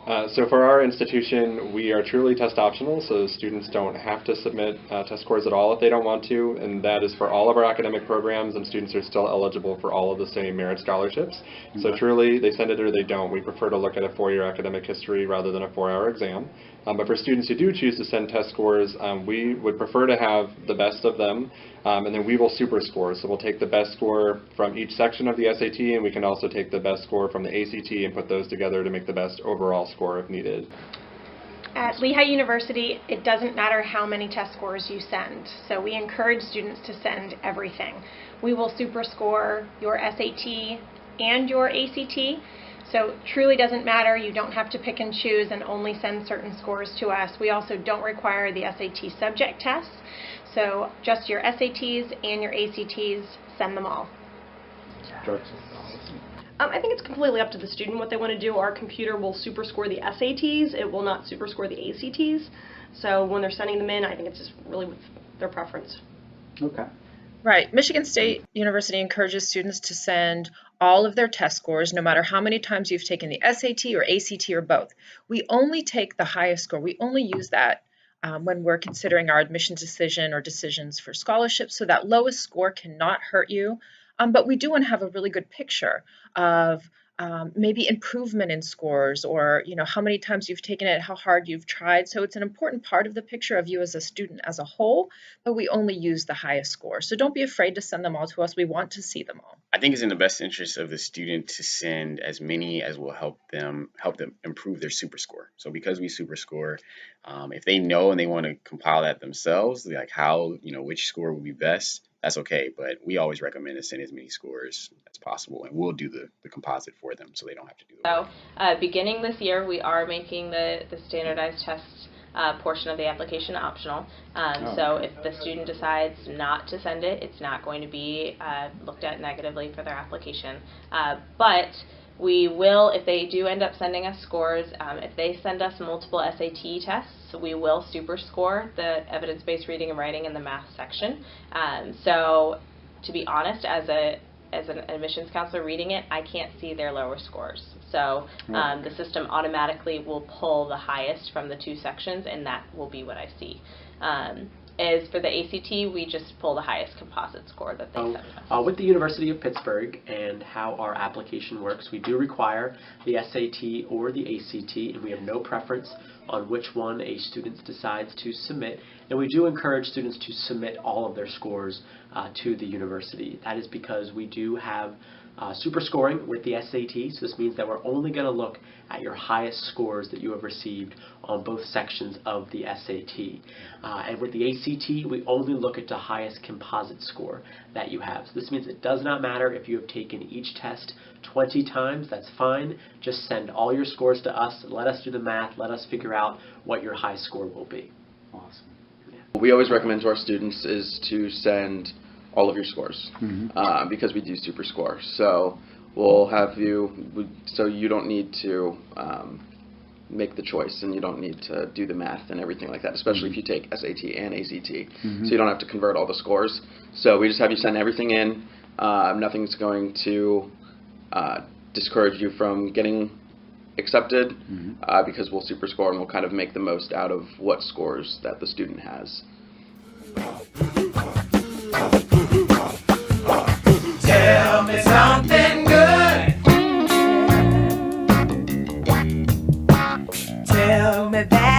So for our institution, we are truly test optional, so students don't have to submit test scores at all if they don't want to, and that is for all of our academic programs, and students are still eligible for all of the same merit scholarships. So truly, they send it or they don't. We prefer to look at a 4-year academic history rather than a 4-hour exam. But for students who do choose to send test scores, we would prefer to have the best of them, and then we will super score. So we'll take the best score from each section of the SAT, and we can also take the best score from the ACT and put those together to make the best overall score if needed. At Lehigh University, it doesn't matter how many test scores you send, so we encourage students to send everything. We will super score your SAT and your ACT, so it truly doesn't matter. You don't have to pick and choose and only send certain scores to us. We also don't require the SAT subject tests, so just your SATs and your ACTs, send them all. George? I think it's completely up to the student what they want to do. Our computer will super score the SATs. It will not super score the ACTs. So when they're sending them in, I think it's just really with their preference. Okay. Right. Michigan State University encourages students to send all of their test scores, no matter how many times you've taken the SAT or ACT or both. We only take the highest score. We only use that when we're considering our admissions decision or decisions for scholarships. So that lowest score cannot hurt you. But we do want to have a really good picture of maybe improvement in scores, or how many times you've taken it, how hard you've tried. So it's an important part of the picture of you as a student as a whole, but we only use the highest score. So don't be afraid to send them all to us. We want to see them all. I think it's in the best interest of the student to send as many as will help them improve their super score. So because we super score, if they know and they want to compile that themselves, like how, which score would be best, that's okay, but we always recommend to send as many scores as possible, and we'll do the composite for them so they don't have to do that. So beginning this year, we are making the standardized tests portion of the application optional. So if the student decides not to send it, it's not going to be looked at negatively for their application. But we will, if they do end up sending us scores, if they send us multiple SAT tests, we will super score the evidence-based reading and writing in the math section. So to be honest, as an admissions counselor reading it, I can't see their lower scores. So the system automatically will pull the highest from the two sections, and that will be what I see. As for the ACT, we just pull the highest composite score that they send us. With the University of Pittsburgh and how our application works, we do require the SAT or the ACT, and we have no preference on which one a student decides to submit. And we do encourage students to submit all of their scores to the university. That is because we do have super scoring with the SAT, so this means that we're only going to look at your highest scores that you have received on both sections of the SAT. And with the ACT, we only look at the highest composite score that you have. So this means it does not matter if you have taken each test 20 times, that's fine. Just send all your scores to us, let us do the math, let us figure out what your high score will be. Awesome. What we always recommend to our students is to send all of your scores because we do super score. So we'll have so you don't need to make the choice, and you don't need to do the math and everything like that, especially if you take SAT and ACT. So you don't have to convert all the scores. So we just have you send everything in. Nothing's going to discourage you from getting accepted because we'll super score, and we'll kind of make the most out of what scores that the student has. Tell me something good. Tell me that